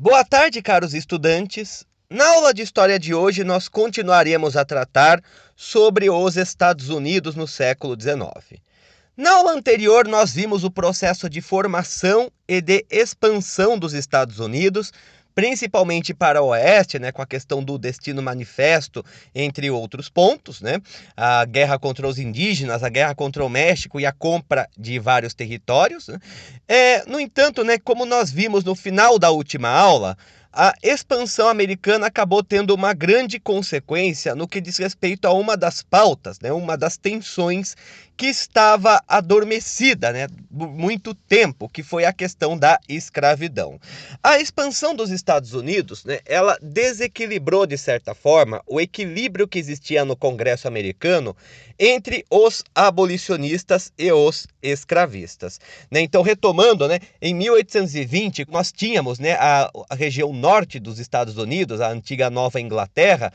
Boa tarde, caros estudantes. Na aula de história de hoje, nós continuaremos a tratar sobre os Estados Unidos no século XIX. Na aula anterior, nós vimos o processo de formação e de expansão dos Estados Unidos, principalmente para o oeste, com a questão do Destino Manifesto, entre outros pontos, a guerra contra os indígenas, a guerra contra o México e a compra de vários territórios. No entanto, como nós vimos no final da última aula, a expansão americana acabou tendo uma grande consequência no que diz respeito a uma das pautas, uma das tensões que estava adormecida, por muito tempo, que foi a questão da escravidão. A expansão dos Estados Unidos, ela desequilibrou, de certa forma, o equilíbrio que existia no Congresso americano entre os abolicionistas e os escravistas. Então, retomando, em 1820, nós tínhamos a região norte dos Estados Unidos, a antiga Nova Inglaterra,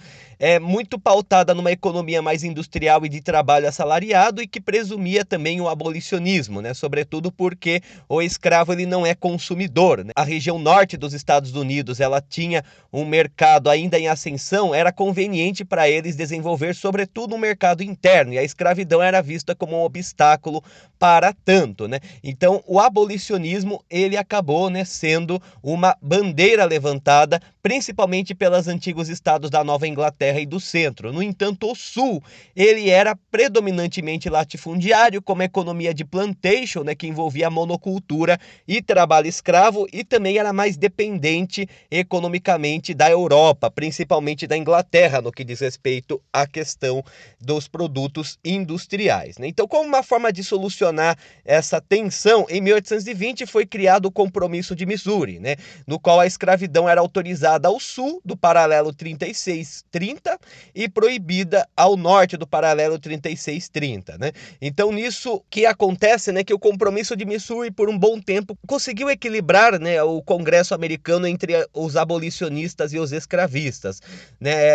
muito pautada numa economia mais industrial e de trabalho assalariado e que presumia também o abolicionismo, sobretudo porque o escravo ele não é consumidor. A região norte dos Estados Unidos ela tinha um mercado ainda em ascensão, era conveniente para eles desenvolver sobretudo um mercado interno e a escravidão era vista como um obstáculo para tanto. Então o abolicionismo ele acabou sendo uma bandeira levantada principalmente pelos antigos estados da Nova Inglaterra e do centro. No entanto, o sul ele era predominantemente latifundiário, com uma economia de plantation, que envolvia monocultura e trabalho escravo, e também era mais dependente economicamente da Europa, principalmente da Inglaterra, no que diz respeito à questão dos produtos industriais. Então, como uma forma de solucionar essa tensão, em 1820 foi criado o Compromisso de Missouri, no qual a escravidão era autorizada ao sul do paralelo 3630 e proibida ao norte do paralelo 3630. Então, nisso que acontece, que o Compromisso de Missouri, por um bom tempo, conseguiu equilibrar o Congresso americano entre os abolicionistas e os escravistas.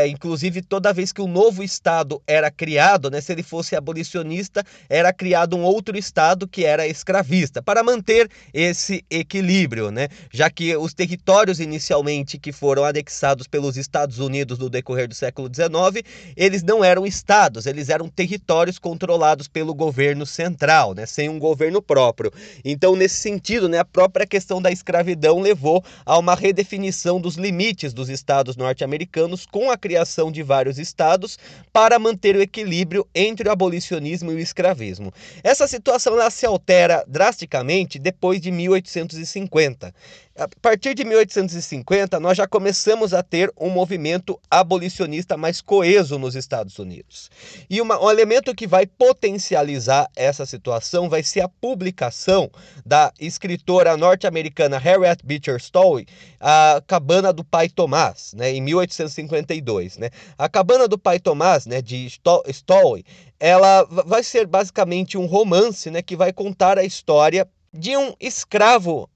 Inclusive, toda vez que um novo estado era criado, se ele fosse abolicionista, era criado um outro estado que era escravista, para manter esse equilíbrio, já que os territórios inicialmente que foram anexados pelos Estados Unidos no decorrer do século XIX, eles não eram estados, eles eram territórios controlados pelo governo central, sem um governo próprio. Então, nesse sentido, a própria questão da escravidão levou a uma redefinição dos limites dos estados norte-americanos com a criação de vários estados para manter o equilíbrio entre o abolicionismo e o escravismo. Essa situação ela se altera drasticamente depois de 1850. A partir de 1850, nós já começamos a ter um movimento abolicionista mais coeso nos Estados Unidos. E um elemento que vai potencializar essa situação vai ser a publicação da escritora norte-americana Harriet Beecher Stowe, A Cabana do Pai Tomás, em 1852. A Cabana do Pai Tomás, de Stowe, ela vai ser basicamente um romance, que vai contar a história de um escravo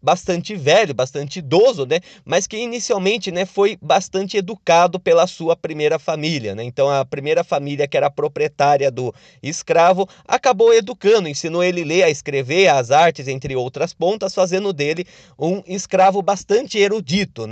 bastante velho, bastante idoso, mas que inicialmente foi bastante educado pela sua primeira família. Então a primeira família, que era proprietária do escravo, acabou educando, ensinou ele a ler, a escrever, as artes, entre outras pontas, fazendo dele um escravo bastante erudito,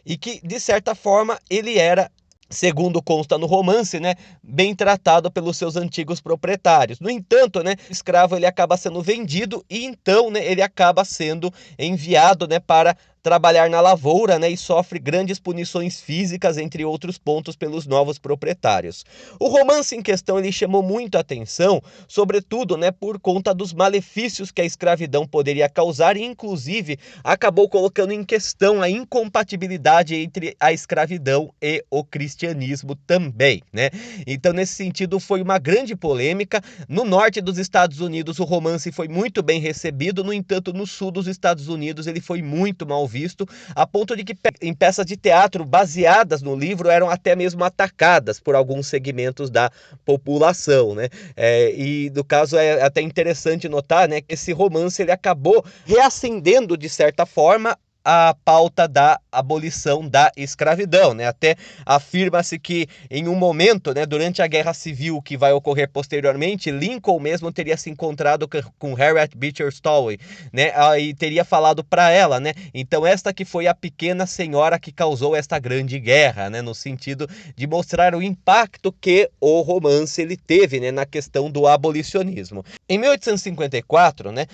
e que, de certa forma, ele era, segundo consta no romance, bem tratado pelos seus antigos proprietários. No entanto, o escravo ele acaba sendo vendido e então ele acaba sendo enviado para trabalhar na lavoura, e sofre grandes punições físicas, entre outros pontos, pelos novos proprietários. O romance em questão ele chamou muito a atenção, sobretudo por conta dos malefícios que a escravidão poderia causar e, inclusive, acabou colocando em questão a incompatibilidade entre a escravidão e o cristianismo também. Então, nesse sentido, foi uma grande polêmica. No norte dos Estados Unidos, o romance foi muito bem recebido, no entanto, no sul dos Estados Unidos, ele foi muito mal visto, a ponto de que em peças de teatro baseadas no livro eram até mesmo atacadas por alguns segmentos da população. E no caso é até interessante notar que esse romance ele acabou reacendendo de certa forma a pauta da abolição da escravidão, né? Até afirma-se que em um momento, né, durante a Guerra Civil que vai ocorrer posteriormente, Lincoln mesmo teria se encontrado com Harriet Beecher Stowe, né, e teria falado para ela, né? Então esta que foi a pequena senhora que causou esta grande guerra, né, no sentido de mostrar o impacto que o romance ele teve, né, na questão do abolicionismo. Em 1854, né,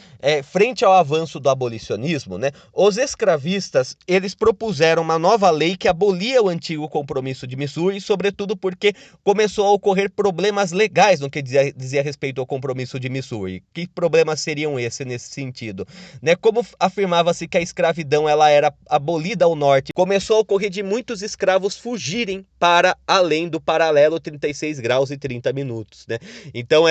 frente ao avanço do abolicionismo, né, os escravistas eles propuseram uma nova lei que abolia o antigo compromisso de Missouri, sobretudo porque começou a ocorrer problemas legais no que dizia respeito ao compromisso de Missouri. Que problemas seriam esses nesse sentido? Né, como afirmava-se que a escravidão ela era abolida ao norte, começou a ocorrer de muitos escravos fugirem para além do paralelo 36 graus e 30 minutos. Né? Então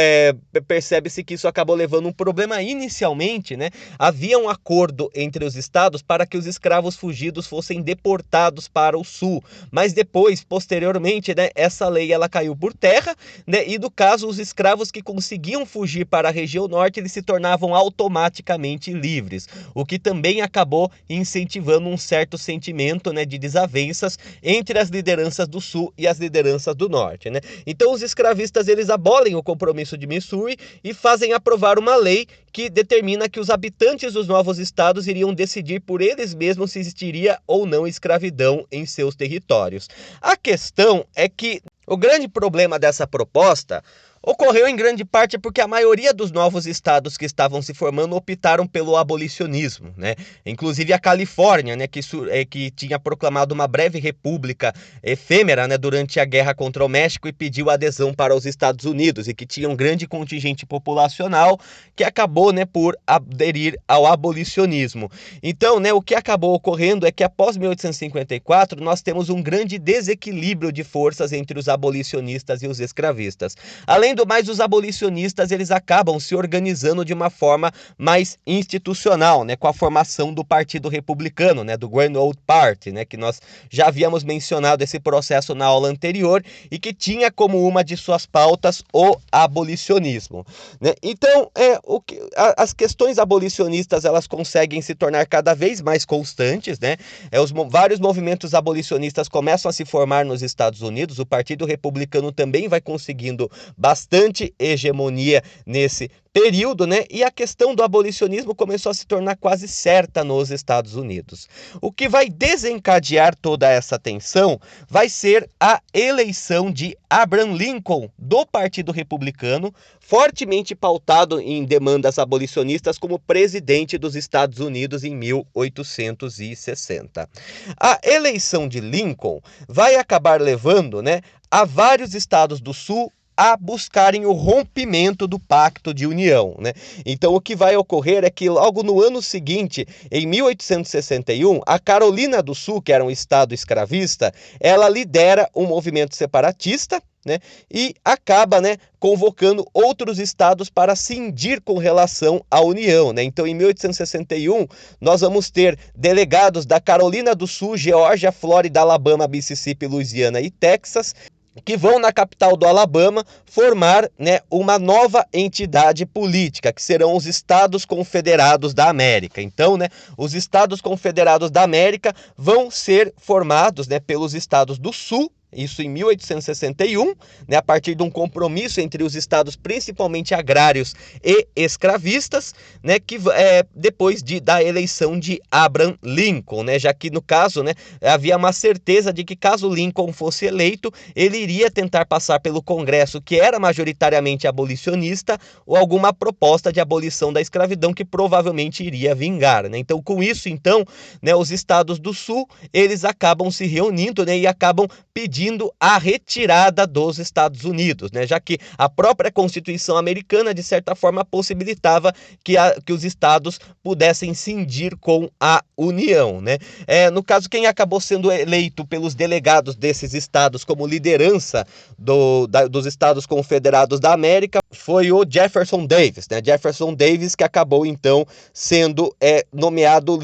percebe-se que isso acabou levando um problema inicialmente, né? Havia um acordo entre os estados para que os escravos fugidos fossem deportados para o sul, mas depois, posteriormente, né, essa lei ela caiu por terra, né, e no caso os escravos que conseguiam fugir para a região norte, eles se tornavam automaticamente livres, o que também acabou incentivando um certo sentimento, né, de desavenças entre as lideranças do sul e as lideranças do norte, né? Então os escravistas eles abolem o compromisso de Missouri e fazem aprovar uma lei que determina que os habitantes dos novos estados iriam decidir por eles mesmos se existiria ou não escravidão em seus territórios. A questão é que o grande problema dessa proposta ocorreu em grande parte porque a maioria dos novos estados que estavam se formando optaram pelo abolicionismo, né? Inclusive a Califórnia, né, que tinha proclamado uma breve república efêmera, né, durante a guerra contra o México e pediu adesão para os Estados Unidos e que tinha um grande contingente populacional que acabou, né, por aderir ao abolicionismo. Então, né, o que acabou ocorrendo é que após 1854 nós temos um grande desequilíbrio de forças entre os abolicionistas e os escravistas. Além do mais, os abolicionistas eles acabam se organizando de uma forma mais institucional, né, com a formação do Partido Republicano, né, do Grand Old Party, né, que nós já havíamos mencionado esse processo na aula anterior e que tinha como uma de suas pautas o abolicionismo, né? Então, as questões abolicionistas elas conseguem se tornar cada vez mais constantes, né? Vários movimentos abolicionistas começam a se formar nos Estados Unidos. O Partido Republicano também vai conseguindo bastante hegemonia nesse período, né? E a questão do abolicionismo começou a se tornar quase certa nos Estados Unidos. O que vai desencadear toda essa tensão vai ser a eleição de Abraham Lincoln do Partido Republicano, fortemente pautado em demandas abolicionistas, como presidente dos Estados Unidos em 1860. A eleição de Lincoln vai acabar levando, né, a vários estados do Sul a buscarem o rompimento do Pacto de União, né? Então o que vai ocorrer é que logo no ano seguinte, em 1861, a Carolina do Sul, que era um estado escravista, ela lidera um movimento separatista, né, e acaba, né, convocando outros estados para cindir com relação à União, né? Então, em 1861, nós vamos ter delegados da Carolina do Sul, Geórgia, Flórida, Alabama, Mississippi, Louisiana e Texas, que vão na capital do Alabama formar, né, uma nova entidade política, que serão os Estados Confederados da América. Então, né, os Estados Confederados da América vão ser formados, né, pelos estados do Sul, isso em 1861, né, a partir de um compromisso entre os estados, principalmente agrários e escravistas, né, que depois da eleição de Abraham Lincoln, né, já que no caso, né, havia uma certeza de que caso Lincoln fosse eleito, ele iria tentar passar pelo Congresso, que era majoritariamente abolicionista, ou alguma proposta de abolição da escravidão que provavelmente iria vingar, né? Então, com isso, então, né, os estados do Sul, eles acabam se reunindo, né, e acabam pedindo a retirada dos Estados Unidos, né? Já que a própria Constituição americana, de certa forma, possibilitava que os estados pudessem cindir com a União, né? No caso, quem acabou sendo eleito pelos delegados desses estados como liderança dos Estados Confederados da América foi o Jefferson Davis, né? Jefferson Davis, que acabou, então, sendo nomeado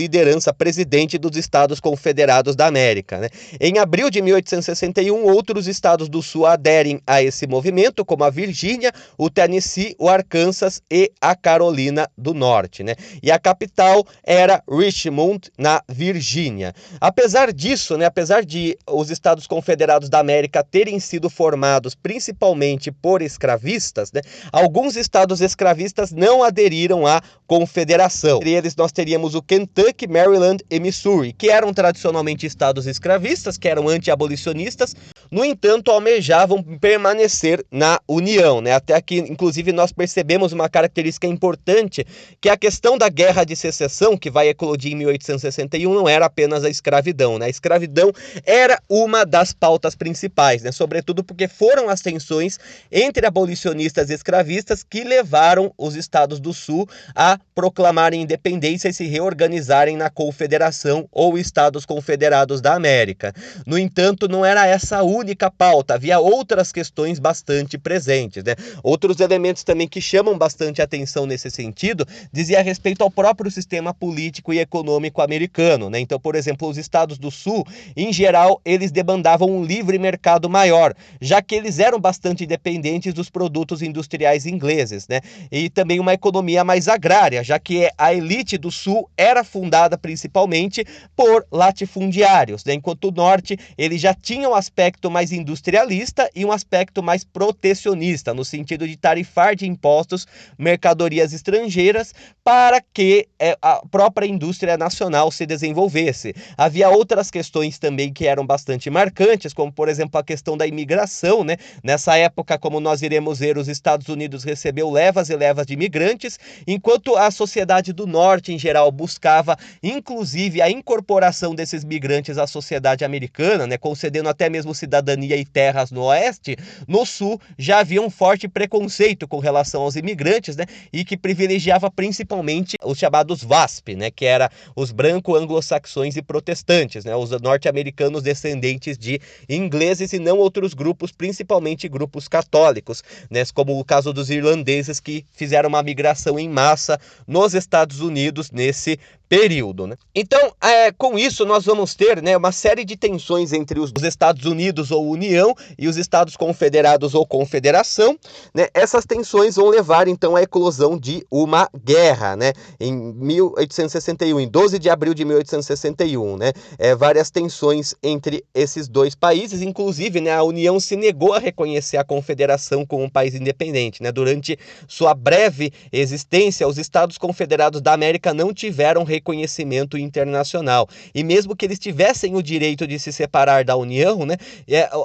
presidente dos Estados Confederados da América, né? Em abril de 1861, 1861, outros estados do Sul aderem a esse movimento, como a Virgínia, o Tennessee, o Arkansas e a Carolina do Norte, né? E a capital era Richmond, na Virgínia. Apesar disso, né, apesar de os Estados Confederados da América terem sido formados principalmente por escravistas, né, alguns estados escravistas não aderiram à Confederação. Entre eles nós teríamos o Kentucky, Maryland e Missouri, que eram tradicionalmente estados escravistas, que eram anti-abolicionistas, no entanto almejavam permanecer na União, né? Até aqui, inclusive, nós percebemos uma característica importante, que a questão da Guerra de Secessão, que vai eclodir em 1861, não era apenas a escravidão, né? A escravidão era uma das pautas principais, né? Sobretudo porque foram as tensões entre abolicionistas e escravistas que levaram os estados do Sul a proclamarem independência e se reorganizarem na Confederação ou Estados Confederados da América. No entanto, não era essa a única pauta, havia outras questões bastante presentes, né? Outros elementos também que chamam bastante atenção nesse sentido dizia respeito ao próprio sistema político e econômico americano, né? Então, por exemplo, os estados do Sul, em geral, eles demandavam um livre mercado maior, já que eles eram bastante dependentes dos produtos industriais ingleses, né? E também uma economia mais agrária, já que a elite do Sul era fundada principalmente por latifundiários, né? Enquanto o Norte, ele já tinha um aspecto mais industrialista e um aspecto mais protecionista, no sentido de tarifar de impostos mercadorias estrangeiras para que a própria indústria nacional se desenvolvesse. Havia outras questões também que eram bastante marcantes, como, por exemplo, a questão da imigração, né? Nessa época, como nós iremos ver, os Estados Unidos recebeu levas e levas de imigrantes, enquanto a sociedade do Norte, em geral, buscava, inclusive, a incorporação desses migrantes à sociedade americana, né? Concedendo até mesmo cidadania e terras no Oeste. No Sul, já havia um forte preconceito com relação aos imigrantes, né? E que privilegiava principalmente os chamados WASP, né? Que era os branco-anglo-saxões e protestantes, né? Os norte-americanos descendentes de ingleses e não outros grupos, principalmente grupos católicos, né? Como o caso dos irlandeses que fizeram uma migração em massa nos Estados Unidos nesse período, né? Então, com isso, nós vamos ter, né, uma série de tensões entre os Estados Unidos ou União e os Estados Confederados ou Confederação, né? Essas tensões vão levar, então, à eclosão de uma guerra, né? Em 1861, em 12 de abril de 1861, né? Várias tensões entre esses dois países, inclusive, né, a União se negou a reconhecer a Confederação como um país independente, né? Durante sua breve existência, os Estados Confederados da América não tiveram reconhecimento internacional. E mesmo que eles tivessem o direito de se separar da União, né,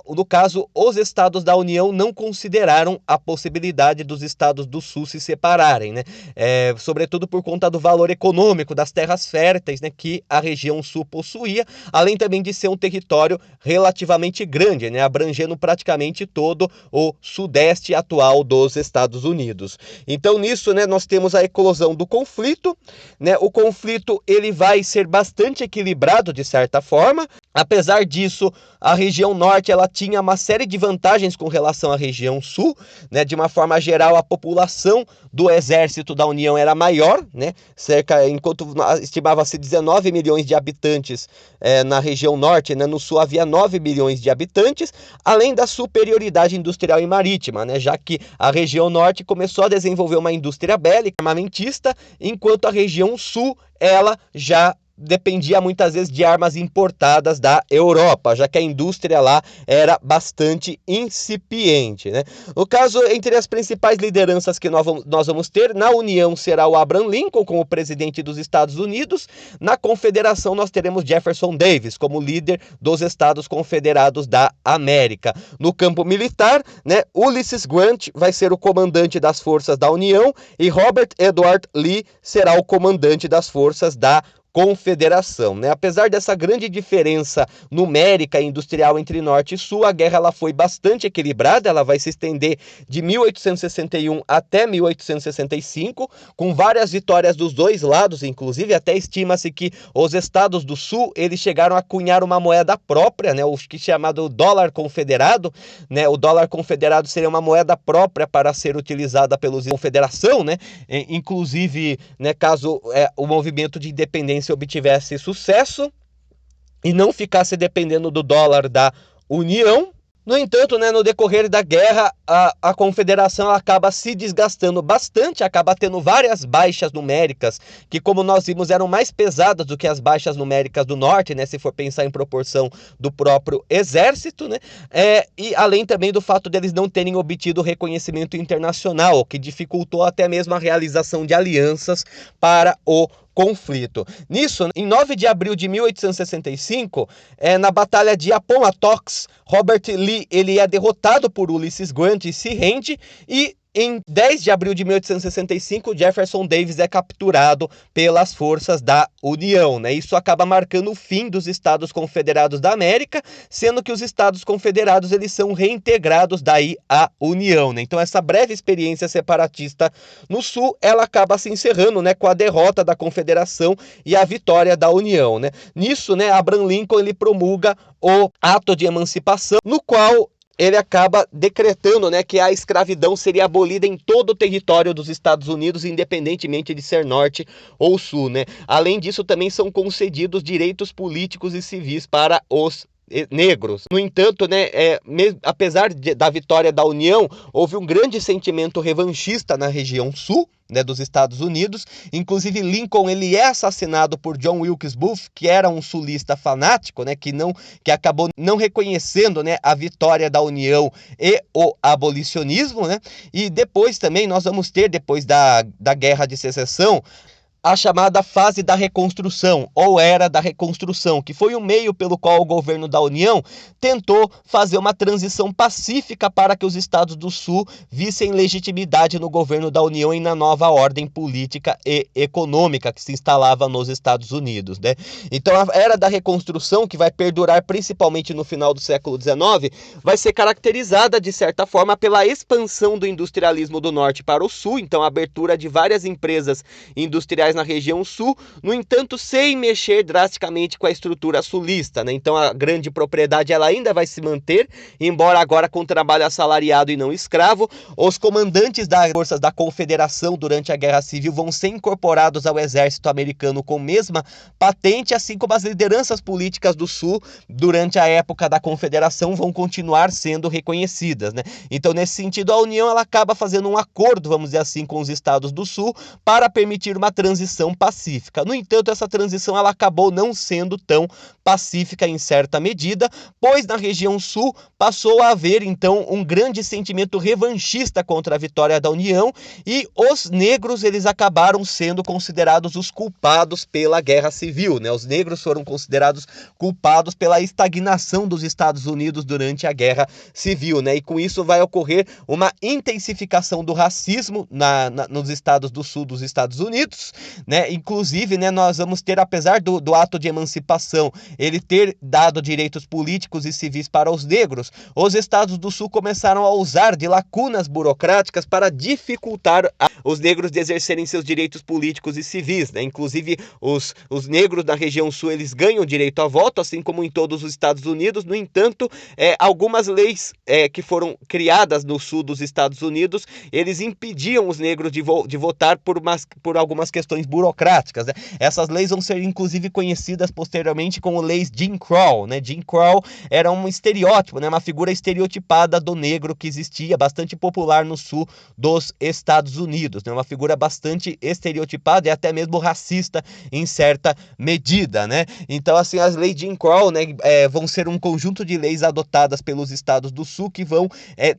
no caso, os estados da União não consideraram a possibilidade dos estados do Sul se separarem, né, sobretudo por conta do valor econômico das terras férteis, né, que a região Sul possuía, além também de ser um território relativamente grande, né, abrangendo praticamente todo o sudeste atual dos Estados Unidos. Então, nisso, né, nós temos a eclosão do conflito, né, o conflito ele vai ser bastante equilibrado de certa forma. Apesar disso, a região norte ela tinha uma série de vantagens com relação à região sul, né? De uma forma geral, a população do exército da União era maior, né? Enquanto estimava-se 19 milhões de habitantes na região norte, né? No sul havia 9 milhões de habitantes, além da superioridade industrial e marítima, né? Já que a região norte começou a desenvolver uma indústria bélica, armamentista, enquanto a região sul ela já dependia muitas vezes de armas importadas da Europa, já que a indústria lá era bastante incipiente, né? No caso, entre as principais lideranças que nós vamos ter, na União será o Abraham Lincoln como presidente dos Estados Unidos, na Confederação nós teremos Jefferson Davis como líder dos Estados Confederados da América. No campo militar, né, Ulysses Grant vai ser o comandante das forças da União e Robert Edward Lee será o comandante das forças da Confederação, né? Apesar dessa grande diferença numérica e industrial entre Norte e Sul, a guerra ela foi bastante equilibrada, ela vai se estender de 1861 até 1865, com várias vitórias dos dois lados, inclusive até estima-se que os estados do Sul, eles chegaram a cunhar uma moeda própria, né? O que é chamado dólar confederado, né? O dólar confederado seria uma moeda própria para ser utilizada pelos confederação, né? Inclusive, né, caso o movimento de independência obtivesse sucesso e não ficasse dependendo do dólar da União. No entanto, né, no decorrer da guerra, a confederação acaba se desgastando bastante, acaba tendo várias baixas numéricas, que, como nós vimos, eram mais pesadas do que as baixas numéricas do norte, né, se for pensar em proporção do próprio exército, né, e além também do fato deles não terem obtido reconhecimento internacional, o que dificultou até mesmo a realização de alianças para o conflito. Nisso, em 9 de abril de 1865, na Batalha de Appomattox, Robert Lee ele é derrotado por Ulysses Grant e se rende, e em 10 de abril de 1865, Jefferson Davis é capturado pelas forças da União, né? Isso acaba marcando o fim dos Estados Confederados da América, sendo que os Estados Confederados eles são reintegrados daí à União, né? Então essa breve experiência separatista no Sul, ela acaba se encerrando, né, com a derrota da Confederação e a vitória da União, né? Nisso, né, Abraham Lincoln ele promulga o Ato de Emancipação, no qual ele acaba decretando, né, que a escravidão seria abolida em todo o território dos Estados Unidos, independentemente de ser norte ou sul, né? Além disso, também são concedidos direitos políticos e civis para os negros. No entanto, né, apesar da vitória da União, houve um grande sentimento revanchista na região sul, né, dos Estados Unidos. Inclusive Lincoln ele é assassinado por John Wilkes Booth, que era um sulista fanático, né, que acabou não reconhecendo, né, a vitória da União e o abolicionismo, né? E depois também nós vamos ter, depois da Guerra de Secessão, a chamada fase da reconstrução, ou era da reconstrução, que foi o meio pelo qual o governo da União tentou fazer uma transição pacífica para que os estados do Sul vissem legitimidade no governo da União e na nova ordem política e econômica que se instalava nos Estados Unidos, né? Então a era da reconstrução, que vai perdurar principalmente no final do século XIX, vai ser caracterizada de certa forma pela expansão do industrialismo do norte para o sul, então a abertura de várias empresas industriais na região sul, no entanto, sem mexer drasticamente com a estrutura sulista, né? Então a grande propriedade ela ainda vai se manter, embora agora com trabalho assalariado e não escravo. Os comandantes das forças da Confederação durante a Guerra Civil vão ser incorporados ao exército americano com mesma patente, assim como as lideranças políticas do sul durante a época da Confederação vão continuar sendo reconhecidas, né? Então, nesse sentido, a União ela acaba fazendo um acordo, vamos dizer assim, com os estados do sul para permitir uma transição pacífica. No entanto, essa transição ela acabou não sendo tão pacífica em certa medida, pois na região sul passou a haver então um grande sentimento revanchista contra a vitória da União, e os negros eles acabaram sendo considerados os culpados pela Guerra Civil, né? Os negros foram considerados culpados pela estagnação dos Estados Unidos durante a Guerra Civil, né? E com isso vai ocorrer uma intensificação do racismo nos estados do sul dos Estados Unidos, né? Inclusive, né, nós vamos ter, apesar do ato de emancipação ele ter dado direitos políticos e civis para os negros, os estados do sul começaram a usar de lacunas burocráticas para dificultar os negros de exercerem seus direitos políticos e civis, né? Inclusive, os negros da região sul eles ganham direito a voto, assim como em todos os Estados Unidos. No entanto, algumas leis que foram criadas no sul dos Estados Unidos, eles impediam os negros de votar por algumas questões burocráticas, né? Essas leis vão ser inclusive conhecidas posteriormente como leis Jim Crow, né? Jim Crow era um estereótipo, né? Uma figura estereotipada do negro que existia, bastante popular no sul dos Estados Unidos, né? Uma figura bastante estereotipada e até mesmo racista em certa medida, né? Então, assim, as leis Jim Crow, né, vão ser um conjunto de leis adotadas pelos estados do sul que vão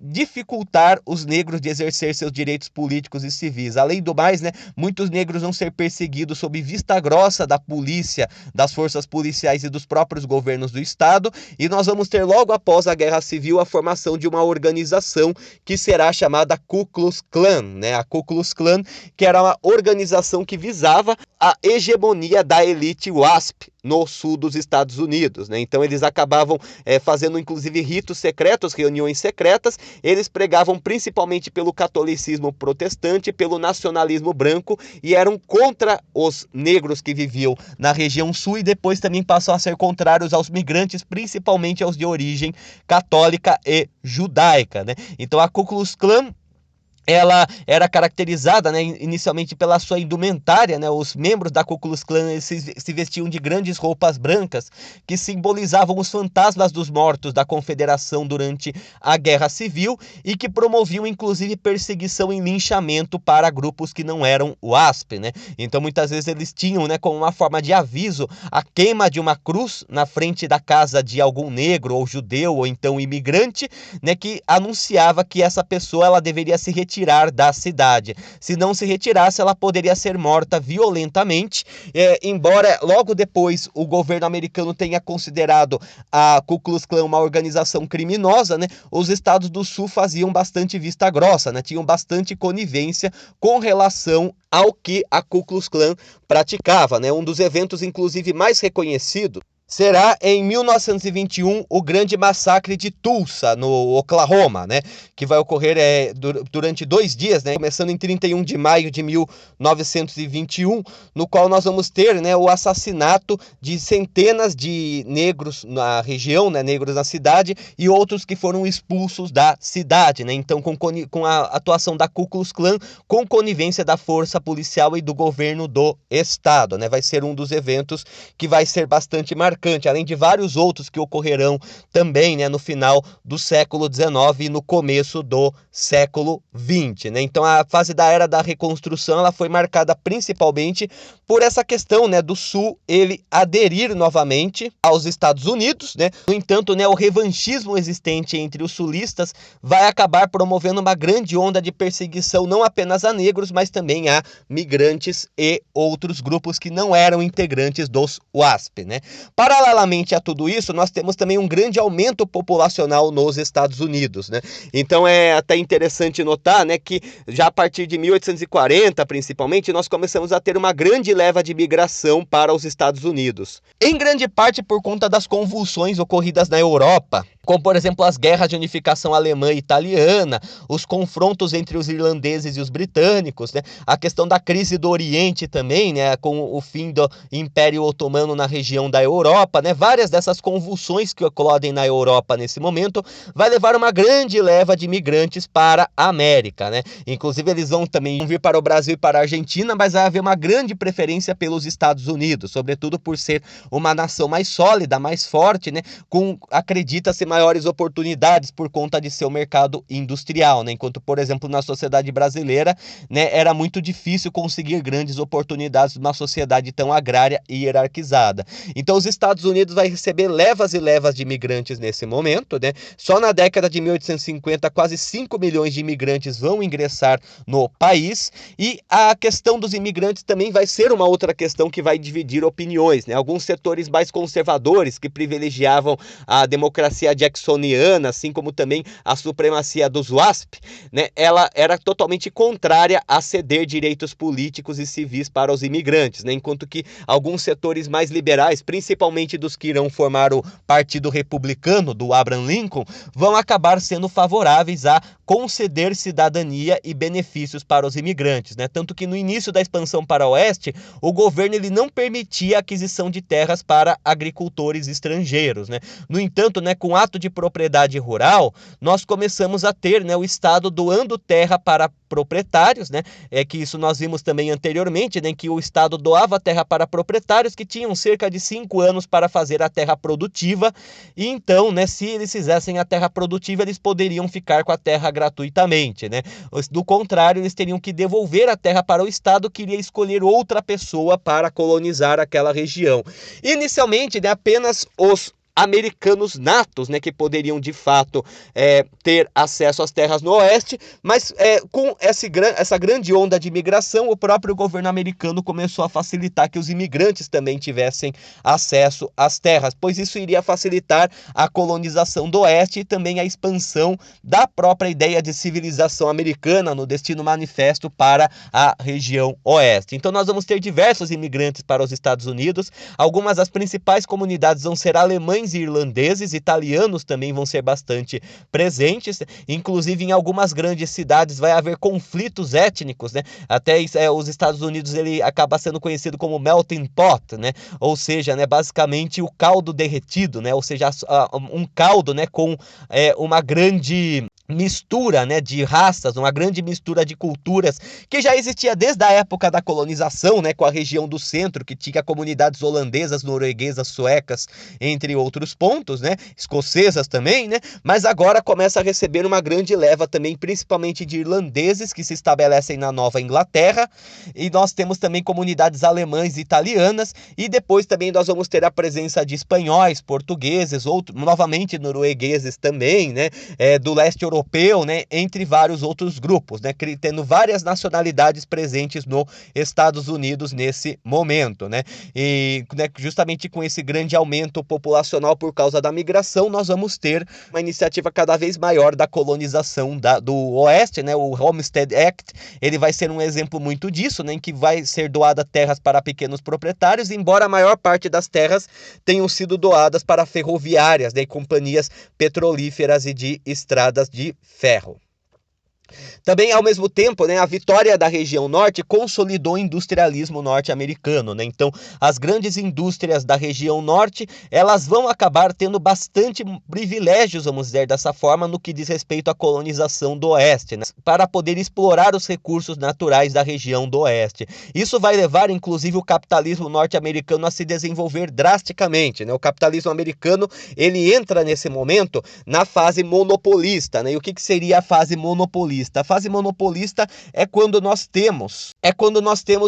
dificultar os negros de exercer seus direitos políticos e civis. Além do mais, né, muitos negros vão ser perseguidos sob vista grossa da polícia, das forças policiais e dos próprios governos do estado, e nós vamos ter logo após a Guerra Civil a formação de uma organização que será chamada Ku Klux Klan, né? A Ku Klux Klan, que era uma organização que visava a hegemonia da elite WASP no sul dos Estados Unidos, né? Então eles acabavam fazendo inclusive ritos secretos, reuniões secretas. Eles pregavam principalmente pelo catolicismo protestante, pelo nacionalismo branco, e eram contra os negros que viviam na região sul, e depois também passou a ser contrários aos migrantes, principalmente aos de origem católica e judaica, né? Então a Ku Klux Klan ela era caracterizada, né, inicialmente pela sua indumentária, né, os membros da Ku Klux Klan eles se vestiam de grandes roupas brancas que simbolizavam os fantasmas dos mortos da Confederação durante a Guerra Civil e que promoviam inclusive perseguição e linchamento para grupos que não eram WASP, né? Então muitas vezes eles tinham, né, como uma forma de aviso a queima de uma cruz na frente da casa de algum negro ou judeu ou então imigrante, né, que anunciava que essa pessoa ela deveria se retirar da cidade. Se não se retirasse, ela poderia ser morta violentamente, embora logo depois o governo americano tenha considerado a Ku Klux Klan uma organização criminosa, né, os estados do sul faziam bastante vista grossa, né, tinham bastante conivência com relação ao que a Ku Klux Klan praticava, né. Um dos eventos, inclusive, mais reconhecido será em 1921 o grande massacre de Tulsa, no Oklahoma, né? Que vai ocorrer durante 2 dias, né? Começando em 31 de maio de 1921, no qual nós vamos ter, né, o assassinato de centenas de negros na região, né? Negros na cidade e outros que foram expulsos da cidade, né? Então, com a atuação da Ku Klux Klan, com conivência da força policial e do governo do estado, né? Vai ser um dos eventos que vai ser bastante marcante, além de vários outros que ocorrerão também, né, no final do século XIX e no começo do século XX, né? Então a fase da Era da Reconstrução ela foi marcada principalmente por essa questão, né, do Sul ele aderir novamente aos Estados Unidos, né? No entanto, né, o revanchismo existente entre os sulistas vai acabar promovendo uma grande onda de perseguição não apenas a negros, mas também a migrantes e outros grupos que não eram integrantes dos WASP, né? Paralelamente a tudo isso, nós temos também um grande aumento populacional nos Estados Unidos, né? Então é até interessante notar, né, que já a partir de 1840, principalmente, nós começamos a ter uma grande leva de migração para os Estados Unidos. Em grande parte por conta das convulsões ocorridas na Europa, como por exemplo as guerras de unificação alemã e italiana, os confrontos entre os irlandeses e os britânicos, né? A questão da crise do Oriente também, né? Com o fim do Império Otomano na região da Europa, né? Várias dessas convulsões que eclodem na Europa nesse momento vai levar uma grande leva de imigrantes para a América, né? Inclusive eles vão também vir para o Brasil e para a Argentina, mas vai haver uma grande preferência pelos Estados Unidos, sobretudo por ser uma nação mais sólida, mais forte, né? Acredita-se maiores oportunidades por conta de seu mercado industrial, né? Enquanto, por exemplo, na sociedade brasileira, né, era muito difícil conseguir grandes oportunidades numa sociedade tão agrária e hierarquizada. Então, os Estados Unidos vai receber levas e levas de imigrantes nesse momento, né? Só na década de 1850, quase 5 milhões de imigrantes vão ingressar no país e a questão dos imigrantes também vai ser uma outra questão que vai dividir opiniões, né? Alguns setores mais conservadores que privilegiavam a democracia jacksoniana, assim como também a supremacia dos WASP, né, ela era totalmente contrária a ceder direitos políticos e civis para os imigrantes, né, enquanto que alguns setores mais liberais, principalmente dos que irão formar o Partido Republicano do Abraham Lincoln, vão acabar sendo favoráveis a conceder cidadania e benefícios para os imigrantes, né? Tanto que no início da expansão para o oeste, o governo ele não permitia a aquisição de terras para agricultores estrangeiros, né? No entanto, né, com o ato de propriedade rural, nós começamos a ter, né, o Estado doando terra para proprietários, né? É que isso nós vimos também anteriormente, né, que o Estado doava terra para proprietários que tinham cerca de 5 anos para fazer a terra produtiva, e então, né, se eles fizessem a terra produtiva, eles poderiam ficar com a terra gratuitamente, né? Do contrário, eles teriam que devolver a terra para o Estado, que iria escolher outra pessoa para colonizar aquela região. Inicialmente, né, apenas os americanos natos, né, que poderiam de fato ter acesso às terras no oeste, mas com essa grande onda de imigração, o próprio governo americano começou a facilitar que os imigrantes também tivessem acesso às terras, pois isso iria facilitar a colonização do oeste e também a expansão da própria ideia de civilização americana no Destino Manifesto para a região oeste. Então nós vamos ter diversos imigrantes para os Estados Unidos, algumas das principais comunidades vão ser alemães e irlandeses, italianos também vão ser bastante presentes, inclusive em algumas grandes cidades vai haver conflitos étnicos, né? Até os Estados Unidos ele acaba sendo conhecido como melting pot, né? Ou seja, né, basicamente o caldo derretido, né? Ou seja, um caldo, né, com uma grande mistura, né, de raças, uma grande mistura de culturas que já existia desde a época da colonização, né, com a região do centro, que tinha comunidades holandesas, norueguesas, suecas, entre outros pontos, né, escocesas também, né, mas agora começa a receber uma grande leva também, principalmente de irlandeses que se estabelecem na Nova Inglaterra, e nós temos também comunidades alemãs e italianas, e depois também nós vamos ter a presença de espanhóis, portugueses, novamente noruegueses também, né, do leste europeu, né, entre vários outros grupos, né, tendo várias nacionalidades presentes nos Estados Unidos nesse momento, né, e né, justamente com esse grande aumento populacional por causa da migração, nós vamos ter uma iniciativa cada vez maior da colonização do Oeste, né, o Homestead Act, ele vai ser um exemplo muito disso, né, em que vai ser doada terras para pequenos proprietários, embora a maior parte das terras tenham sido doadas para ferroviárias, né, e companhias petrolíferas e de estradas de ferro. Também, ao mesmo tempo, né, a vitória da região norte consolidou o industrialismo norte-americano, né? Então, as grandes indústrias da região norte, elas vão acabar tendo bastante privilégios, vamos dizer dessa forma, no que diz respeito à colonização do oeste, né? Para poder explorar os recursos naturais da região do oeste. Isso vai levar, inclusive, o capitalismo norte-americano a se desenvolver drasticamente, né? O capitalismo americano, ele entra nesse momento na fase monopolista, né? E o que seria a fase monopolista? A fase monopolista é quando nós temos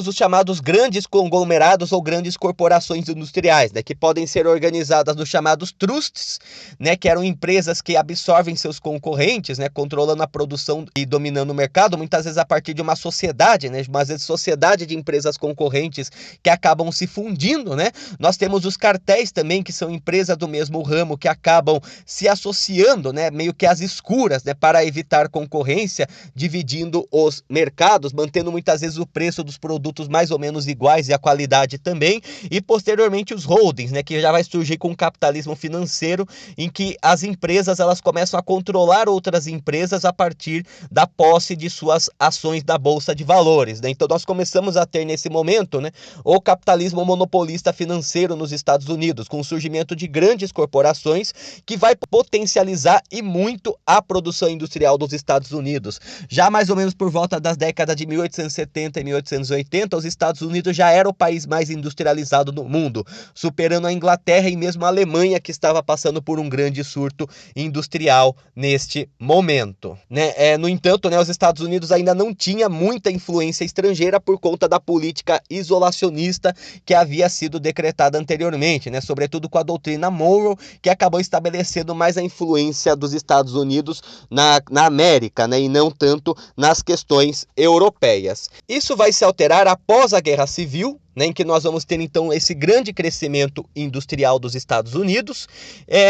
os chamados grandes conglomerados ou grandes corporações industriais, né, que podem ser organizadas nos chamados trusts, né, que eram empresas que absorvem seus concorrentes, né, controlando a produção e dominando o mercado, muitas vezes a partir de uma sociedade, né, às vezes sociedade de empresas concorrentes que acabam se fundindo, né. Nós temos os cartéis também, que são empresas do mesmo ramo que acabam se associando, né, meio que às escuras, né, para evitar concorrência, dividindo os mercados, mantendo muitas vezes o preço dos produtos mais ou menos iguais e a qualidade também, e posteriormente os holdings, né, que já vai surgir com o capitalismo financeiro, em que as empresas elas começam a controlar outras empresas a partir da posse de suas ações da Bolsa de Valores, né? Então nós começamos a ter nesse momento, né, o capitalismo monopolista financeiro nos Estados Unidos, com o surgimento de grandes corporações que vai potencializar e muito a produção industrial dos Estados Unidos. Já mais ou menos por volta das décadas de 1870 e 1880, os Estados Unidos já era o país mais industrializado do mundo, superando a Inglaterra e mesmo a Alemanha, que estava passando por um grande surto industrial neste momento, né? No entanto, né, os Estados Unidos ainda não tinha muita influência estrangeira por conta da política isolacionista que havia sido decretada anteriormente, né? Sobretudo com a doutrina Monroe, que acabou estabelecendo mais a influência dos Estados Unidos na América, né? E não tanto nas questões europeias. Isso vai se alterar após a Guerra Civil, né, em que nós vamos ter então esse grande crescimento industrial dos Estados Unidos,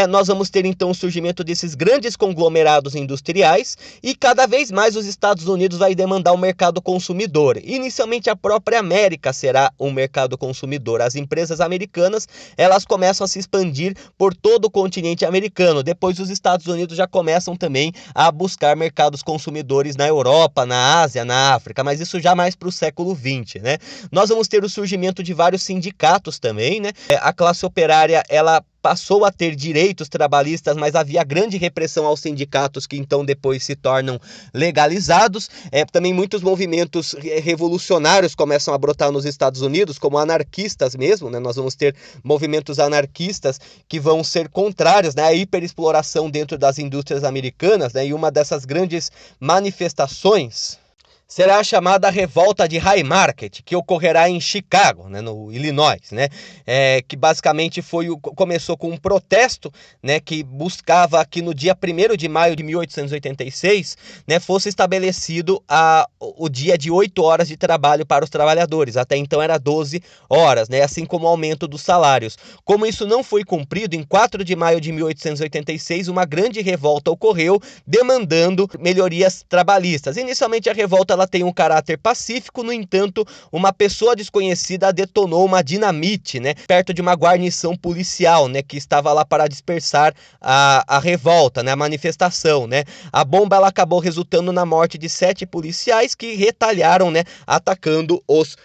nós vamos ter então o surgimento desses grandes conglomerados industriais e cada vez mais os Estados Unidos vai demandar um mercado consumidor. Inicialmente a própria América será um mercado consumidor. As empresas americanas elas começam a se expandir por todo o continente americano. Depois os Estados Unidos já começam também a buscar mercados consumidores na Europa, na Ásia, na África, mas isso já mais para o século XX, né? Nós vamos ter o surgimento de vários sindicatos também, né? A classe operária, ela passou a ter direitos trabalhistas, mas havia grande repressão aos sindicatos que então depois se tornam legalizados. Também muitos movimentos revolucionários começam a brotar nos Estados Unidos, como anarquistas mesmo, né? Nós vamos ter movimentos anarquistas que vão ser contrários, né, à hiperexploração dentro das indústrias americanas, né? E uma dessas grandes manifestações será a chamada Revolta de Haymarket, que ocorrerá em Chicago, né, no Illinois, né, que basicamente começou com um protesto, né, que buscava que no dia 1º de maio de 1886, né, fosse estabelecido o dia de 8 horas de trabalho para os trabalhadores. Até então era 12 horas, né, assim como o aumento dos salários. Como isso não foi cumprido, em 4 de maio de 1886, uma grande revolta ocorreu demandando melhorias trabalhistas. Inicialmente a revolta ela tem um caráter pacífico. No entanto, uma pessoa desconhecida detonou uma dinamite, né, perto de uma guarnição policial, né, que estava lá para dispersar a revolta, né, a manifestação, né. A bomba ela acabou resultando na morte de 7 policiais que retalharam, né, atacando os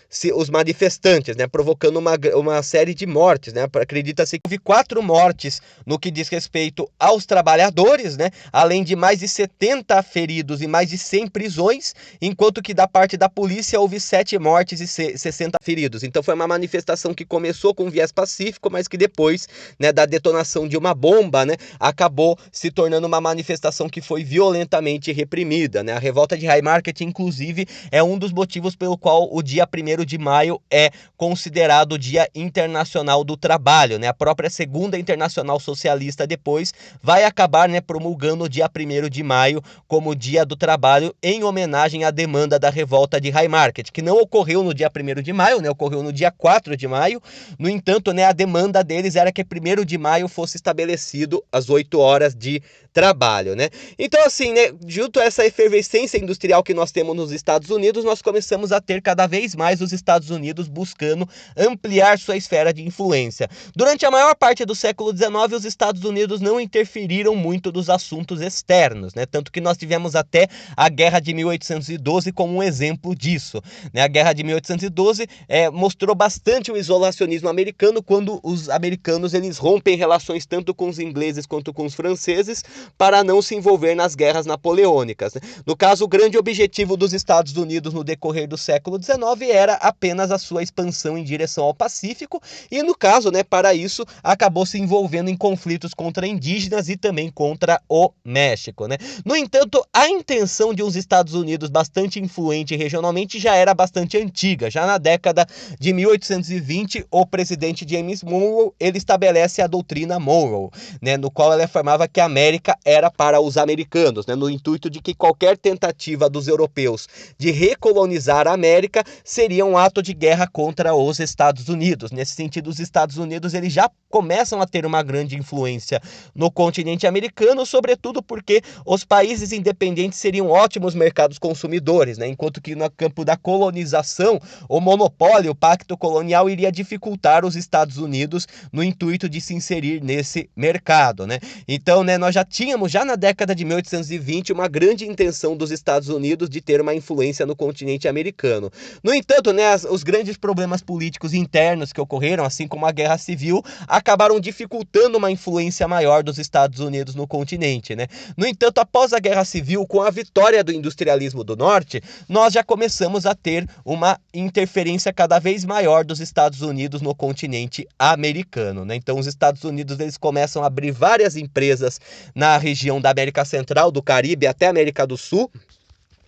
manifestantes, né, provocando uma série de mortes, né. Acredita-se que houve 4 mortes no que diz respeito aos trabalhadores, né, além de mais de 70 feridos e mais de 100 prisões, enquanto que da parte da polícia houve 7 mortes e 60 feridos. Então foi uma manifestação que começou com viés pacífico, mas que depois, né, da detonação de uma bomba, né, acabou se tornando uma manifestação que foi violentamente reprimida, né. A revolta de Haymarket, inclusive, é um dos motivos pelo qual o dia 1º de maio é considerado o Dia Internacional do Trabalho, né. A própria Segunda Internacional Socialista depois vai acabar, né, promulgando o dia 1º de maio como Dia do Trabalho em homenagem à demanda da revolta de Haymarket, que não ocorreu no dia 1º de maio, né, ocorreu no dia 4 de maio. No entanto, né, a demanda deles era que 1º de maio fosse estabelecido às 8 horas de trabalho, né? Então, assim, né, junto a essa efervescência industrial que nós temos nos Estados Unidos, nós começamos a ter cada vez mais os Estados Unidos buscando ampliar sua esfera de influência. Durante a maior parte do século XIX, os Estados Unidos não interferiram muito dos assuntos externos, né? Tanto que nós tivemos até a Guerra de 1812 como um exemplo disso, né? A Guerra de 1812 mostrou bastante o isolacionismo americano, quando os americanos eles rompem relações tanto com os ingleses quanto com os franceses para não se envolver nas guerras napoleônicas, né? No caso, o grande objetivo dos Estados Unidos no decorrer do século XIX era apenas a sua expansão em direção ao Pacífico e, no caso, né, para isso, acabou se envolvendo em conflitos contra indígenas e também contra o México, né? No entanto, a intenção de uns Estados Unidos bastante influente regionalmente já era bastante antiga. Já na década de 1820, o presidente James Monroe, ele estabelece a doutrina Monroe, né, no qual ele afirmava que a América era para os americanos, né, no intuito de que qualquer tentativa dos europeus de recolonizar a América seria um ato de guerra contra os Estados Unidos. Nesse sentido, os Estados Unidos eles já começam a ter uma grande influência no continente americano, sobretudo porque os países independentes seriam ótimos mercados consumidores, né, enquanto que no campo da colonização, o monopólio, o pacto colonial iria dificultar os Estados Unidos no intuito de se inserir nesse mercado, né? Então, né, nós já tínhamos, já na década de 1820, uma grande intenção dos Estados Unidos de ter uma influência no continente americano. No entanto, né, os grandes problemas políticos internos que ocorreram, assim como a Guerra Civil, acabaram dificultando uma influência maior dos Estados Unidos no continente, né? No entanto, após a Guerra Civil, com a vitória do industrialismo do Norte, nós já começamos a ter uma interferência cada vez maior dos Estados Unidos no continente americano, né? Então, os Estados Unidos eles começam a abrir várias empresas na região da América Central, do Caribe até a América do Sul,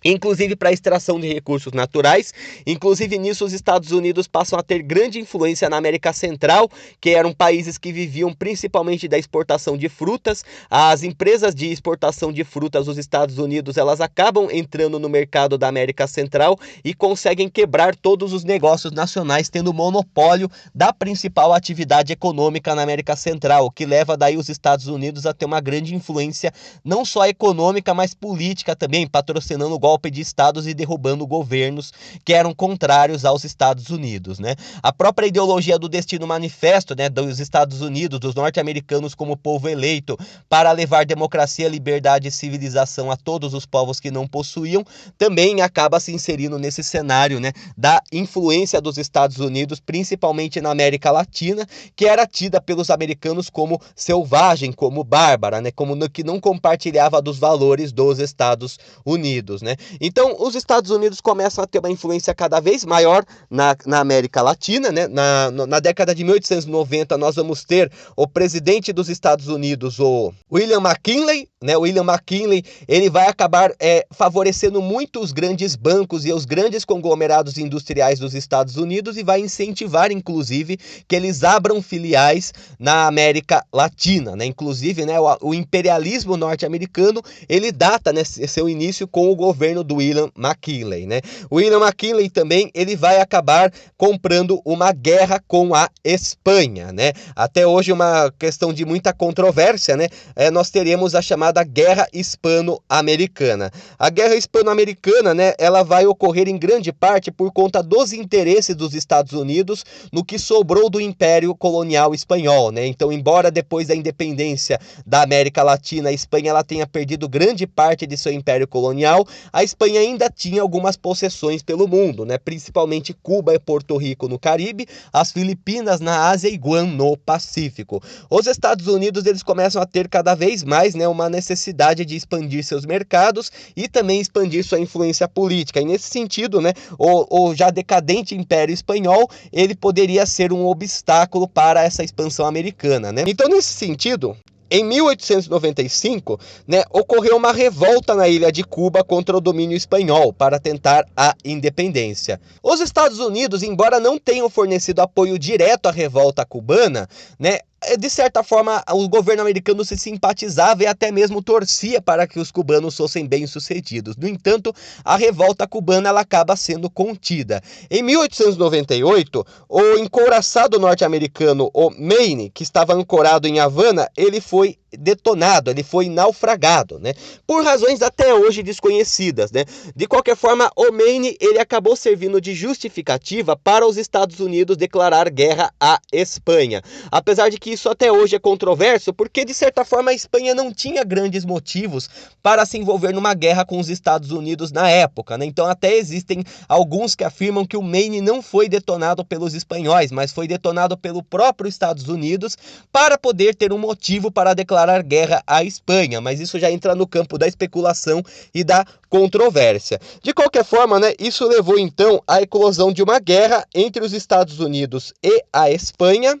inclusive para extração de recursos naturais. Inclusive nisso os Estados Unidos passam a ter grande influência na América Central, que eram países que viviam principalmente da exportação de frutas. As empresas de exportação de frutas dos Estados Unidos, elas acabam entrando no mercado da América Central e conseguem quebrar todos os negócios nacionais, tendo monopólio da principal atividade econômica na América Central, o que leva daí os Estados Unidos a ter uma grande influência não só econômica, mas política também, patrocinando golpe de estados e derrubando governos que eram contrários aos Estados Unidos, né? A própria ideologia do Destino Manifesto, né, dos Estados Unidos, dos norte-americanos como povo eleito para levar democracia, liberdade e civilização a todos os povos que não possuíam, também acaba se inserindo nesse cenário, né, da influência dos Estados Unidos, principalmente na América Latina, que era tida pelos americanos como selvagem, como bárbara, né, como que não compartilhava dos valores dos Estados Unidos, né? Então, os Estados Unidos começam a ter uma influência cada vez maior na América Latina, né? Na década de 1890, nós vamos ter o presidente dos Estados Unidos, o William McKinley, né? O William McKinley, ele vai acabar favorecendo muito os grandes bancos e os grandes conglomerados industriais dos Estados Unidos e vai incentivar, inclusive, que eles abram filiais na América Latina, né? Inclusive, né, o imperialismo norte-americano, ele data, né, seu início com o governo governo do William McKinley, né? O William McKinley também ele vai acabar comprando uma guerra com a Espanha, né? Até hoje uma questão de muita controvérsia, né? Nós teremos a chamada Guerra Hispano-Americana. A Guerra Hispano-Americana, né? Ela vai ocorrer em grande parte por conta dos interesses dos Estados Unidos no que sobrou do Império Colonial Espanhol, né? Então, embora depois da independência da América Latina, a Espanha ela tenha perdido grande parte de seu Império Colonial, a Espanha ainda tinha algumas possessões pelo mundo, né? Principalmente Cuba e Porto Rico no Caribe, as Filipinas na Ásia e Guam no Pacífico. Os Estados Unidos eles começam a ter cada vez mais, né, uma necessidade de expandir seus mercados e também expandir sua influência política. E nesse sentido, né, o já decadente Império Espanhol ele poderia ser um obstáculo para essa expansão americana, né? Então, nesse sentido, em 1895, né, ocorreu uma revolta na ilha de Cuba contra o domínio espanhol para tentar a independência. Os Estados Unidos, embora não tenham fornecido apoio direto à revolta cubana, né, de certa forma, o governo americano se simpatizava e até mesmo torcia para que os cubanos fossem bem-sucedidos. No entanto, a revolta cubana ela acaba sendo contida. Em 1898, o encouraçado norte-americano, o Maine, que estava ancorado em Havana, ele foi detonado, ele foi naufragado, né? Por razões até hoje desconhecidas, né? De qualquer forma, o Maine ele acabou servindo de justificativa para os Estados Unidos declarar guerra à Espanha. Apesar de que isso até hoje é controverso, porque de certa forma a Espanha não tinha grandes motivos para se envolver numa guerra com os Estados Unidos na época, né? Então até existem alguns que afirmam que o Maine não foi detonado pelos espanhóis, mas foi detonado pelo próprio Estados Unidos para poder ter um motivo para declarar guerra à Espanha, mas isso já entra no campo da especulação e da controvérsia. De qualquer forma, né, isso levou então à eclosão de uma guerra entre os Estados Unidos e a Espanha,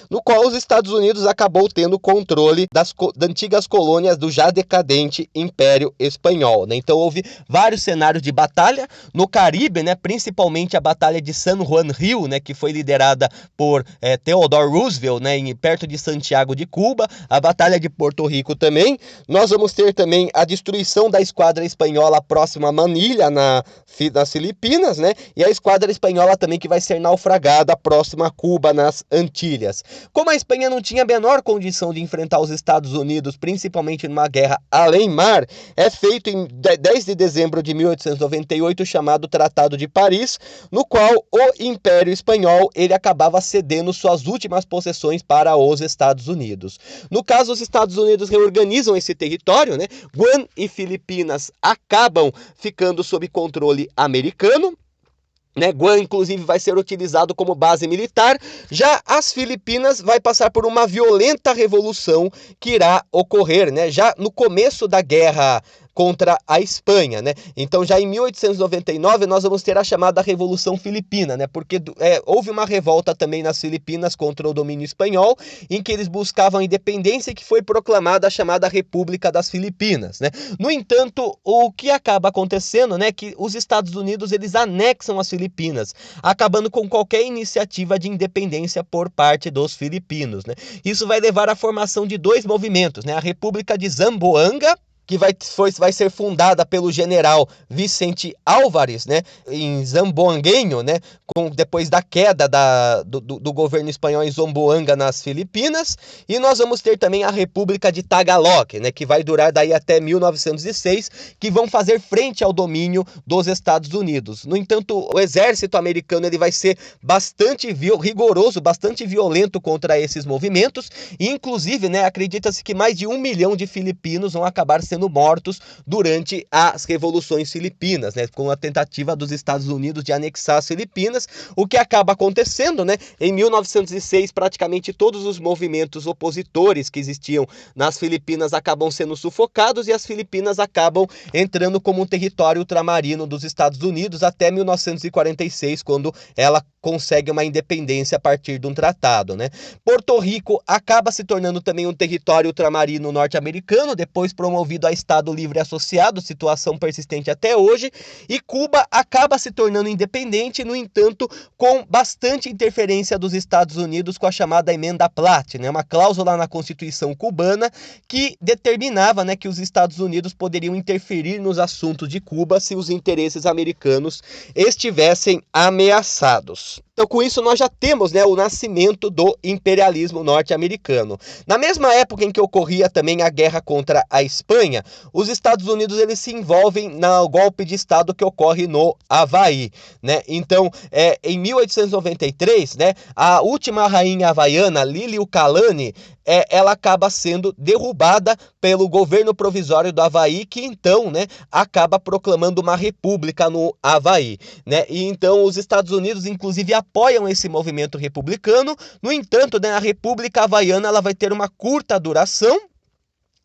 no qual os Estados Unidos acabou tendo controle das antigas colônias do já decadente Império Espanhol, né? Então houve vários cenários de batalha no Caribe, né? Principalmente a Batalha de San Juan Hill, né? Que foi liderada por Theodore Roosevelt, né? Perto de Santiago de Cuba, a Batalha de Porto Rico também. Nós vamos ter também a destruição da esquadra espanhola próxima a Manilha, nas Filipinas, né? E a esquadra espanhola também que vai ser naufragada próxima a Cuba, nas Antilhas. Como a Espanha não tinha a menor condição de enfrentar os Estados Unidos, principalmente numa guerra além-mar, é feito em 10 de dezembro de 1898 o chamado Tratado de Paris, no qual o Império Espanhol ele acabava cedendo suas últimas possessões para os Estados Unidos. No caso, os Estados Unidos reorganizam esse território, né? Guam e Filipinas acabam ficando sob controle americano, né? Guam, inclusive, vai ser utilizado como base militar. Já as Filipinas vai passar por uma violenta revolução que irá ocorrer, né? Já no começo da guerra contra a Espanha, né? Então já em 1899 nós vamos ter a chamada Revolução Filipina, né? Porque houve uma revolta também nas Filipinas contra o domínio espanhol, em que eles buscavam a independência e que foi proclamada a chamada República das Filipinas, né? No entanto, o que acaba acontecendo, né, que os Estados Unidos eles anexam as Filipinas, acabando com qualquer iniciativa de independência por parte dos filipinos, né? Isso vai levar à formação de dois movimentos, né? A República de Zamboanga, que vai ser fundada pelo general Vicente Álvares, né, em Zamboangueño, né, depois da queda do governo espanhol em Zamboanga, nas Filipinas, e nós vamos ter também a República de Tagalog, né, que vai durar daí até 1906, que vão fazer frente ao domínio dos Estados Unidos. No entanto, o exército americano ele vai ser bastante rigoroso, bastante violento contra esses movimentos, e inclusive, né, acredita-se que mais de 1 milhão de filipinos vão acabar sendo mortos durante as revoluções filipinas, né, com a tentativa dos Estados Unidos de anexar as Filipinas, o que acaba acontecendo, né, em 1906 praticamente todos os movimentos opositores que existiam nas Filipinas acabam sendo sufocados e as Filipinas acabam entrando como um território ultramarino dos Estados Unidos até 1946, quando ela consegue uma independência a partir de um tratado, né. Porto Rico acaba se tornando também um território ultramarino norte-americano, depois promovido reconhecido a Estado Livre Associado, situação persistente até hoje, e Cuba acaba se tornando independente, no entanto, com bastante interferência dos Estados Unidos com a chamada Emenda Platt, né, uma cláusula na Constituição cubana que determinava, né, que os Estados Unidos poderiam interferir nos assuntos de Cuba se os interesses americanos estivessem ameaçados. Então, com isso, nós já temos, né, o nascimento do imperialismo norte-americano. Na mesma época em que ocorria também a guerra contra a Espanha, os Estados Unidos eles se envolvem no golpe de Estado que ocorre no Havaí, né? Então, em 1893, né, a última rainha havaiana, Liliuokalani, ela acaba sendo derrubada pelo governo provisório do Havaí, que então, né, acaba proclamando uma república no Havaí, né? E então os Estados Unidos, inclusive, apoiam esse movimento republicano. No entanto, né, a República Havaiana ela vai ter uma curta duração,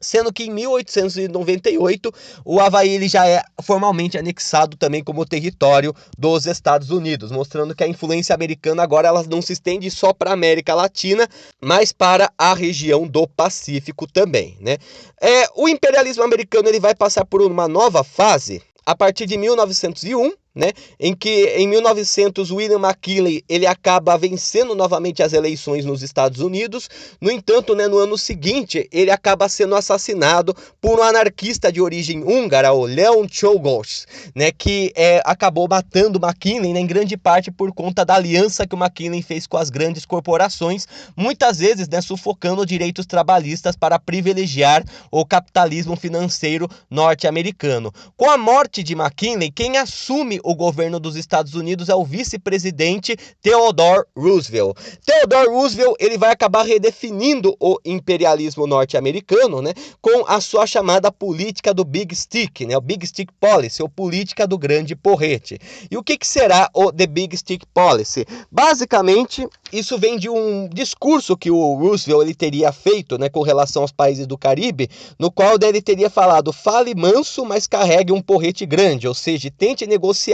sendo que em 1898 o Havaí ele já é formalmente anexado também como território dos Estados Unidos, mostrando que a influência americana agora ela não se estende só para a América Latina, mas para a região do Pacífico também, né? O imperialismo americano ele vai passar por uma nova fase a partir de 1901, né, em que em 1900 William McKinley ele acaba vencendo novamente as eleições nos Estados Unidos. No entanto, né, no ano seguinte ele acaba sendo assassinado por um anarquista de origem húngara, o Leon Czolgosz, né, que acabou matando McKinley, né, em grande parte por conta da aliança que o McKinley fez com as grandes corporações, muitas vezes, né, sufocando direitos trabalhistas para privilegiar o capitalismo financeiro norte-americano. Com a morte de McKinley, quem assume o governo dos Estados Unidos é o vice-presidente Theodore Roosevelt. Theodore Roosevelt ele vai acabar redefinindo o imperialismo norte-americano, né, com a sua chamada política do Big Stick, né, o Big Stick Policy, ou política do grande porrete. E o que será o The Big Stick Policy? Basicamente, isso vem de um discurso que o Roosevelt ele teria feito, né, com relação aos países do Caribe, no qual ele teria falado: fale manso, mas carregue um porrete grande, ou seja, tente negociar,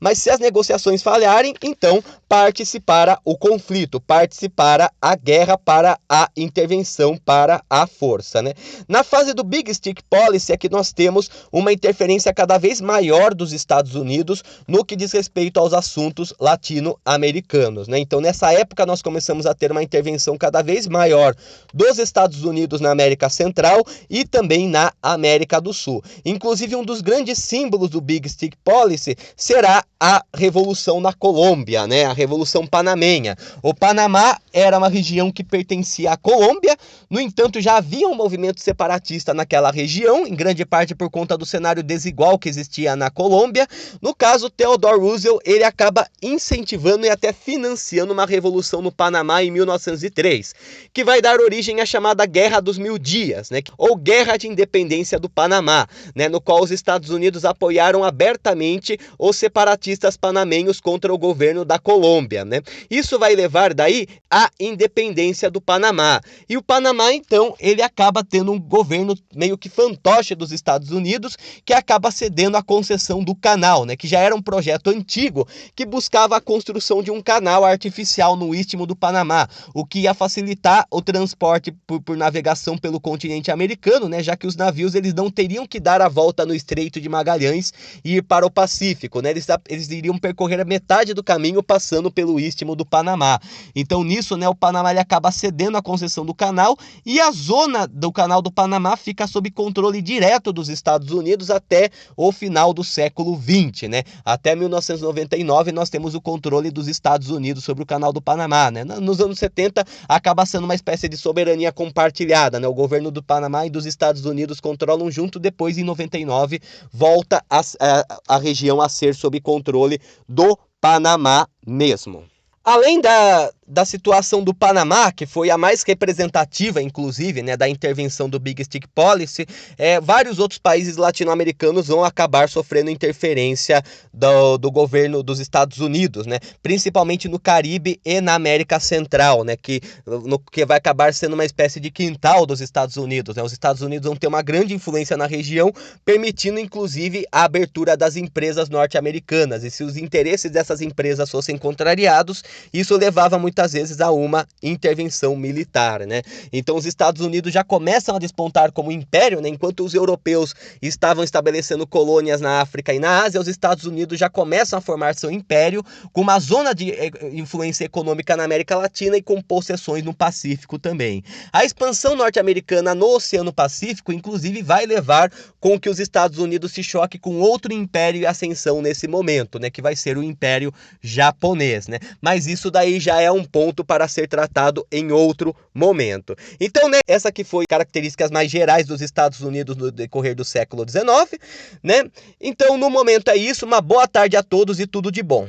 mas se as negociações falharem, então parte-se para o conflito, parte-se para a guerra, para a intervenção, para a força, né? Na fase do Big Stick Policy é que nós temos uma interferência cada vez maior dos Estados Unidos no que diz respeito aos assuntos latino-americanos, né? Então, nessa época, nós começamos a ter uma intervenção cada vez maior dos Estados Unidos na América Central e também na América do Sul. Inclusive, um dos grandes símbolos do Big Stick Policy será a Revolução na Colômbia, né? A Revolução Panamenha. O Panamá era uma região que pertencia à Colômbia, no entanto, já havia um movimento separatista naquela região, em grande parte por conta do cenário desigual que existia na Colômbia. No caso, Theodore Roosevelt, ele acaba incentivando e até financiando uma revolução no Panamá em 1903, que vai dar origem à chamada Guerra dos Mil Dias, né? Ou Guerra de Independência do Panamá, né? No qual os Estados Unidos apoiaram abertamente os separatistas panamenhos contra o governo da Colômbia, né? Isso vai levar daí à independência do Panamá. E o Panamá, então, ele acaba tendo um governo meio que fantoche dos Estados Unidos, que acaba cedendo a concessão do canal, né? Que já era um projeto antigo que buscava a construção de um canal artificial no istmo do Panamá, o que ia facilitar o transporte por navegação pelo continente americano, né? Já que os navios eles não teriam que dar a volta no Estreito de Magalhães e ir para o Pacífico, né? Eles iriam percorrer a metade do caminho passando pelo istmo do Panamá. Então, nisso, né, o Panamá ele acaba cedendo a concessão do canal e a zona do canal do Panamá fica sob controle direto dos Estados Unidos até o final do século XX, né? Até 1999 nós temos o controle dos Estados Unidos sobre o canal do Panamá, né? Nos anos 70 acaba sendo uma espécie de soberania compartilhada, né? O governo do Panamá e dos Estados Unidos controlam junto, depois em 99 volta a região a ser sob controle do Panamá mesmo. Além da situação do Panamá, que foi a mais representativa, inclusive, né, da intervenção do Big Stick Policy, vários outros países latino-americanos vão acabar sofrendo interferência do governo dos Estados Unidos, né, principalmente no Caribe e na América Central, né, que vai acabar sendo uma espécie de quintal dos Estados Unidos, né. Os Estados Unidos vão ter uma grande influência na região, permitindo, inclusive, a abertura das empresas norte-americanas, e se os interesses dessas empresas fossem contrariados, isso levava muitas muitas vezes a uma intervenção militar, né? Então os Estados Unidos já começam a despontar como império, né? Enquanto os europeus estavam estabelecendo colônias na África e na Ásia, os Estados Unidos já começam a formar seu império com uma zona de influência econômica na América Latina e com possessões no Pacífico também. A expansão norte-americana no Oceano Pacífico, inclusive, vai levar com que os Estados Unidos se choquem com outro império em ascensão nesse momento, né? Que vai ser o Império Japonês, né? Mas isso daí já é um ponto para ser tratado em outro momento. Então, né, essa que foi características mais gerais dos Estados Unidos no decorrer do século XIX, né? Então, no momento é isso. Uma boa tarde a todos e tudo de bom.